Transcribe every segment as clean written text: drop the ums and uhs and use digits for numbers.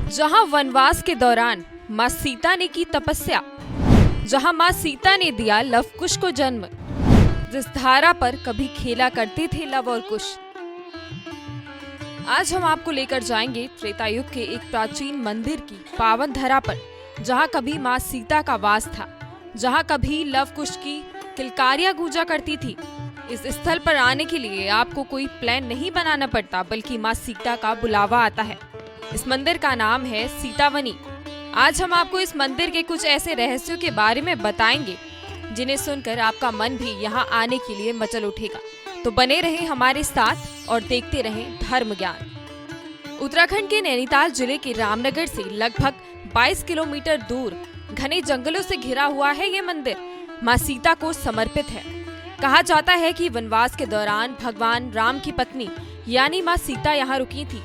जहां वनवास के दौरान मां सीता ने की तपस्या, जहां मां सीता ने दिया लव कुश को जन्म, जिस धारा पर कभी खेला करते थे लव और कुश। आज हम आपको लेकर जाएंगे त्रेता युग के एक प्राचीन मंदिर की पावन धरा पर, जहां कभी मां सीता का वास था, जहां कभी लव कुश की किलकारियां गूंजा करती थी। इस स्थल पर आने के लिए आपको कोई प्लान नहीं बनाना पड़ता, बल्कि मां सीता का बुलावा आता है। इस मंदिर का नाम है सीतावनी। आज हम आपको इस मंदिर के कुछ ऐसे रहस्यों के बारे में बताएंगे जिन्हें सुनकर आपका मन भी यहाँ आने के लिए मचल उठेगा। तो बने रहे हमारे साथ और देखते रहें धर्म ज्ञान। उत्तराखंड के नैनीताल जिले के रामनगर से लगभग 22 किलोमीटर दूर घने जंगलों से घिरा हुआ है ये मंदिर। मां सीता को समर्पित है। कहा जाता है कि वनवास के दौरान भगवान राम की पत्नी यानी मां सीता यहाँ रुकी थी।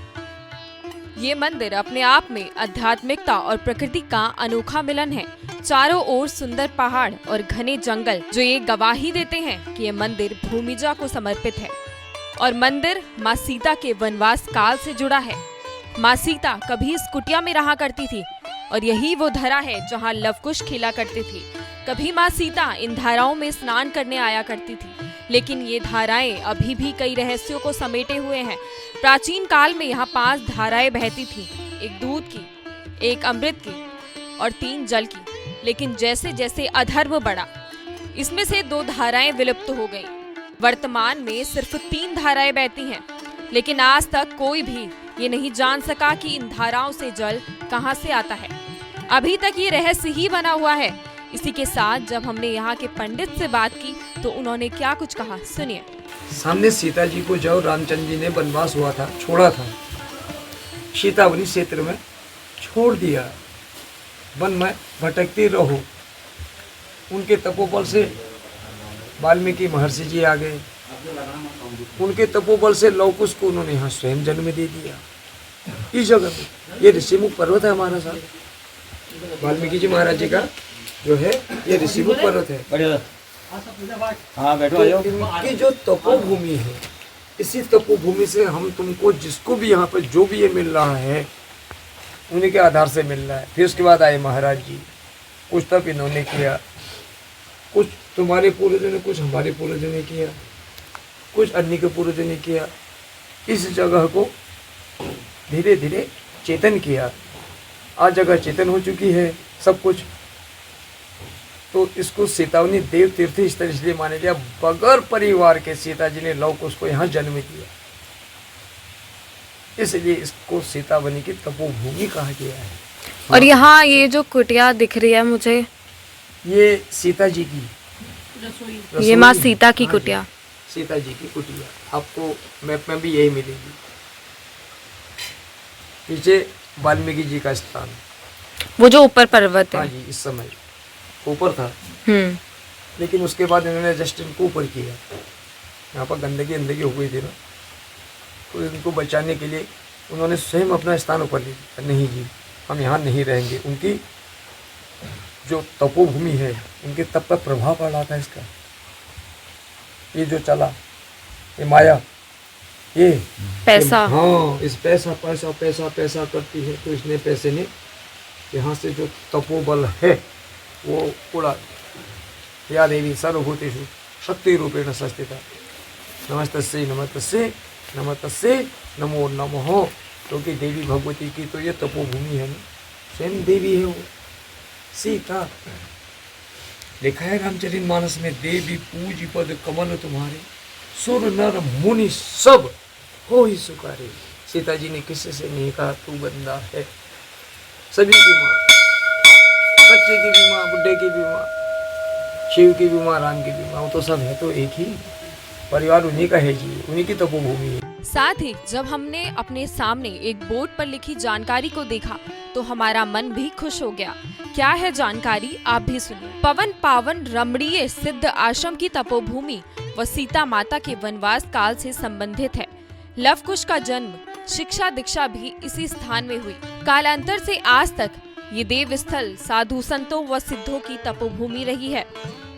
ये मंदिर अपने आप में आध्यात्मिकता और प्रकृति का अनोखा मिलन है। चारों ओर सुंदर पहाड़ और घने जंगल जो ये गवाही देते हैं कि ये मंदिर भूमिजा को समर्पित है और मंदिर मां सीता के वनवास काल से जुड़ा है। मां सीता कभी इस कुटिया में रहा करती थी और यही वो धरा है जहाँ लवकुश खेला करते थे। कभी मां सीता इन धाराओं में स्नान करने आया करती थी, लेकिन ये धाराएं अभी भी कई रहस्यों को समेटे हुए हैं। प्राचीन काल में यहाँ 5 धाराएं बहती थीं, एक दूध की, एक अमृत की और 3 जल की। लेकिन जैसे जैसे अधर्म बढ़ा, इसमें से 2 धाराएं विलुप्त हो गईं। वर्तमान में सिर्फ 3 धाराएं बहती हैं, लेकिन आज तक कोई भी ये नहीं जान सका कि इन धाराओं से जल कहाँ से आता है। अभी तक ये रहस्य ही बना हुआ है। इसी के साथ जब हमने यहाँ के पंडित से बात की तो उन्होंने क्या कुछ कहा, सुनिए। सामने सीता जी को जब रामचंद्र जी ने वनवास हुआ था, छोड़ा था, सीतावनी क्षेत्र में छोड़ दिया, वन में भटकती रहो। उनके तपोबल से वाल्मीकि महर्षि जी आ गए। उनके तपोबल से लवकुश को उन्होंने यहाँ स्वयं जन्म दे दिया। इस जगह पे ये ऋषिमुख पर्वत है हमारा साथ, वाल्मीकि जी महाराज जी का जो है ये ऋषिमुख पर्वत है। हाँ बैठो। तो इनकी जो तपोभूमि है, इसी तपोभूमि से हम तुमको जिसको भी यहाँ पर जो भी ये मिल रहा है उन्हीं के आधार से मिल रहा है। फिर उसके बाद आए महाराज जी, कुछ तप इन्होंने किया, कुछ तुम्हारे पूर्वजों ने, कुछ हमारे पूर्वजों ने किया, कुछ अन्य के पूर्वजों ने किया। इस जगह को धीरे धीरे चेतन किया। आज जगह चेतन हो चुकी है सब कुछ। तो इसको सीतावनी देव तीर्थ स्थल इसलिए माना गया, बगैर परिवार के सीता जी ने लवकुश को यहाँ जन्म दिया, इसलिए इसको सीतावनी की तपोभूमि कहा गया है। और यहाँ ये जो कुटिया दिख रही है मुझे, ये सीता जी की रसोई, ये माँ सीता की कुटिया, सीता जी की कुटिया आपको मैप में भी यही मिलेगी। पीछे वाल्मीकि जी का स्थान, वो जो ऊपर पर्वत है। हाँ जी, इस समय ऊपर था, लेकिन उसके बाद इन्होंने जस्ट इनको ऊपर किया। यहाँ पर गंदगी हो गई थी ना, तो इनको बचाने के लिए उन्होंने स्वयं अपना स्थान ऊपर ले लिया। नहीं जी, हम यहाँ नहीं रहेंगे। उनकी जो तपोभूमि है, उनके तप पर प्रभाव पड़ रहा था इसका। ये जो चला, ये माया, ये पैसा, हाँ, इस पैसा पैसा पैसा पैसा करती है। तो इसने पैसे ने यहाँ से जो तपोबल है वो उड़ा। या देवी सर्वभूतेषु शक्ति रूपेण संस्थिता, नमस्तस्यै नमस्तस्यै नमस्तस्यै नमो नमः। क्योंकि देवी भगवती की तो ये तपोभूमि है ना, स्वयं देवी है वो सीता। लिखा है रामचरितमानस में, देवी पूजी पद कमल तुम्हारे, सुर नर मुनि सब हो ही सुकारे। सीता जी ने किसी से नहीं कहा तू बंदा है, सभी की माँ, बच्चे की भी माँ, बुढ़े की भी माँ, शिव की भी माँ, राम की भी माँ, वो तो सब है, तो एक ही परिवार उन्हीं का है जी, उन्हीं की तपोभूमि है। साथ ही जब हमने अपने सामने एक बोर्ड पर लिखी जानकारी को देखा तो हमारा मन भी खुश हो गया। क्या है जानकारी, आप भी सुनिए। पवन पावन रमणीय सिद्ध आश्रम की तपोभूमि व सीता माता के वनवास काल से संबंधित है। लवकुश का जन्म, शिक्षा दीक्षा भी इसी स्थान में हुई। कालांतर से आज तक ये देव स्थल साधु संतों व सिद्धों की तपोभूमि रही है।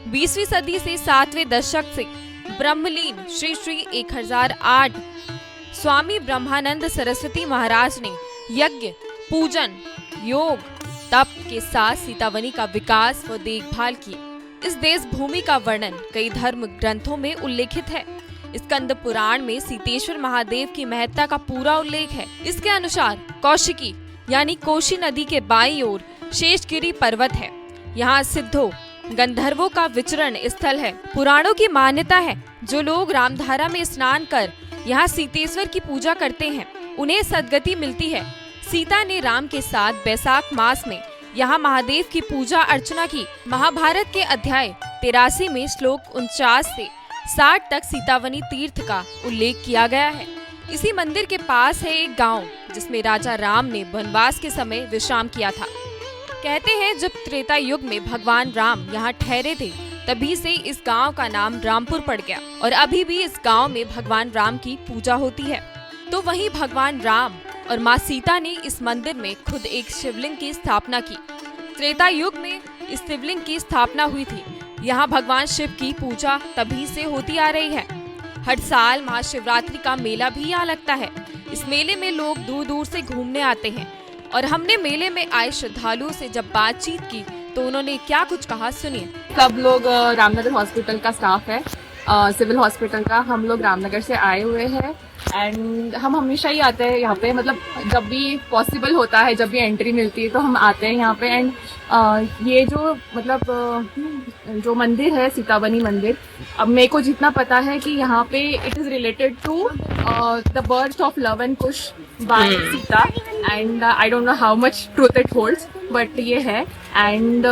20वीं सदी से 7वें दशक से ब्रह्मलीन श्री श्री 1008 स्वामी ब्रह्मानंद सरस्वती महाराज ने यज्ञ पूजन, योग, तप के साथ सीतावनी का विकास व देखभाल की। इस देश भूमि का वर्णन कई धर्म ग्रंथों में उल्लेखित है। स्कंद पुराण में सीतेश्वर महादेव की महत्ता का पूरा उल्लेख है। इसके अनुसार कौशिकी यानी कोशी नदी के बाईं ओर शेषगिरी पर्वत है। यहाँ सिद्धों गंधर्वों का विचरण स्थल है। पुराणों की मान्यता है जो लोग रामधारा में स्नान कर यहाँ सीतेश्वर की पूजा करते हैं उन्हें सद्गति मिलती है। सीता ने राम के साथ बैसाख मास में यहाँ महादेव की पूजा अर्चना की। महाभारत के अध्याय 83 में श्लोक 49 से 60 तक सीतावनी तीर्थ का उल्लेख किया गया है। इसी मंदिर के पास है एक गांव जिसमें राजा राम ने वनवास के समय विश्राम किया था। कहते हैं जब त्रेता युग में भगवान राम यहाँ ठहरे थे तभी से इस गांव का नाम रामपुर पड़ गया और अभी भी इस गांव में भगवान राम की पूजा होती है। तो वहीं भगवान राम और माँ सीता ने इस मंदिर में खुद एक शिवलिंग की स्थापना की। त्रेता युग में इस शिवलिंग की स्थापना हुई थी। यहाँ भगवान शिव की पूजा तभी से होती आ रही है। हर साल महाशिवरात्रि का मेला भी यहाँ लगता है। इस मेले में लोग दूर दूर से घूमने आते हैं और हमने मेले में आए श्रद्धालुओं से जब बातचीत की तो उन्होंने क्या कुछ कहा सुनिए। सब लोग रामनगर हॉस्पिटल का स्टाफ है, सिविल हॉस्पिटल का। हम लोग रामनगर से आए हुए हैं एंड हम हमेशा ही आते हैं यहाँ पे, मतलब जब भी पॉसिबल होता है, जब भी एंट्री मिलती है तो हम आते हैं यहाँ पे। एंड ये जो मतलब जो मंदिर है सीतावनी मंदिर, अब मेरे को जितना पता है कि यहाँ पे it is related to the birth of Luv and Kush by Sita and I don't know how much truth it holds but ये है। एंड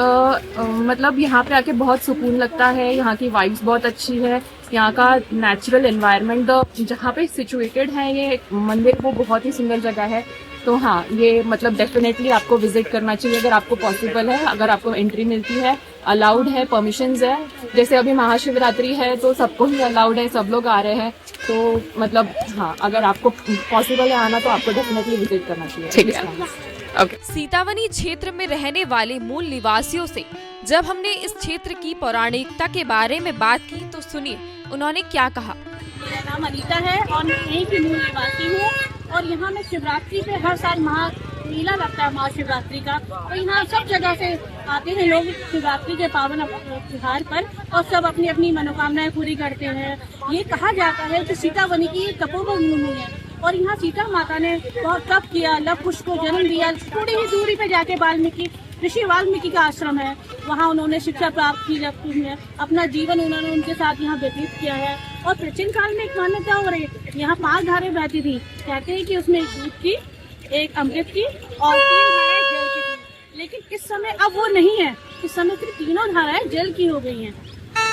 मतलब यहाँ पे आके बहुत सुकून लगता है। यहाँ की वाइब्स बहुत अच्छी है। यहाँ का नेचुरल एनवायरनमेंट जहाँ पे सिचुएटेड है ये मंदिर वो बहुत ही सुंदर जगह है। तो हाँ, ये मतलब डेफिनेटली आपको विजिट करना चाहिए अगर आपको पॉसिबल है, अगर आपको एंट्री मिलती है, अलाउड है, परमिशंस है। जैसे अभी महाशिवरात्रि है तो सबको ही अलाउड है, सब लोग आ रहे हैं। तो मतलब हाँ, अगर आपको पॉसिबल है आना तो आपको डेफिनेटली विजिट करना चाहिए। ठीक है। Okay. सीतावनी क्षेत्र में रहने वाले मूल निवासियों से जब हमने इस क्षेत्र की पौराणिकता के बारे में बात की तो सुनिए उन्होंने क्या कहा। मेरा नाम अनीता है और मैं यहीं की मूल निवासी हूँ और यहाँ में शिवरात्रि पे हर साल मेला लगता है महाशिवरात्रि का। तो यहाँ सब जगह से आते हैं लोग शिवरात्रि के पावन त्योहार पर और सब अपनी अपनी मनोकामनाएं पूरी करते हैं। ये कहा जाता है कि सीतावनी की तपोवन भूमि है और यहाँ सीता माता ने बहुत तप किया, लव कुश को जन्म दिया। थोड़ी ही दूरी पे जाके ऋषि वाल्मीकि का आश्रम है, वहाँ उन्होंने शिक्षा प्राप्त की है। अपना जीवन उन्होंने उनके साथ यहाँ व्यतीत किया है। और प्राचीन काल में एक मान्यता हो रही है, यहाँ 5 धारें बहती थी। कहते हैं कि उसमें एक दूध की, एक अमृत की और 3 धाराएं जल की थी। लेकिन इस समय अब वो नहीं है, इस समय सिर्फ 3 धाराएं जल की हो गई हैं।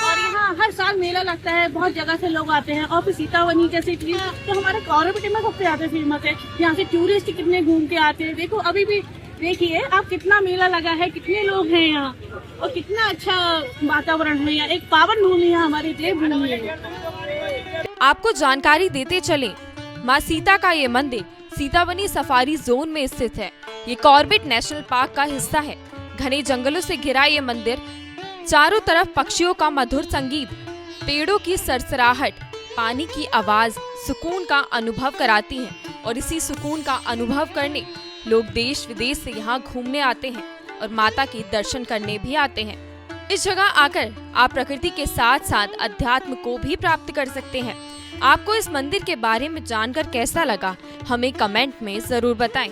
और यहाँ हर साल मेला लगता है, बहुत जगह से लोग आते हैं। और फिर सीतावनी जैसी चीज तो हमारे कौरवटी में सबसे ज्यादा फेमस है। यहाँ से टूरिस्ट कितने घूम के आते हैं। देखो अभी भी देखिए आप कितना मेला लगा है, कितने लोग हैं यहाँ और कितना अच्छा वातावरण है। यहाँ एक पावन भूमि है, हमारी देवभूमि है। आपको जानकारी देते चले, माँ सीता का ये मंदिर सीतावनी सफारी जोन में स्थित है। ये कॉर्बेट नेशनल पार्क का हिस्सा है। घने जंगलों से घिरा ये मंदिर, चारों तरफ पक्षियों का मधुर संगीत, पेड़ों की सरसराहट, पानी की आवाज सुकून का अनुभव कराती है। और इसी सुकून का अनुभव करने लोग देश विदेश से यहाँ घूमने आते हैं और माता के दर्शन करने भी आते हैं। इस जगह आकर आप प्रकृति के साथ साथ अध्यात्म को भी प्राप्त कर सकते हैं। आपको इस मंदिर के बारे में जानकर कैसा लगा हमें कमेंट में जरूर बताएं।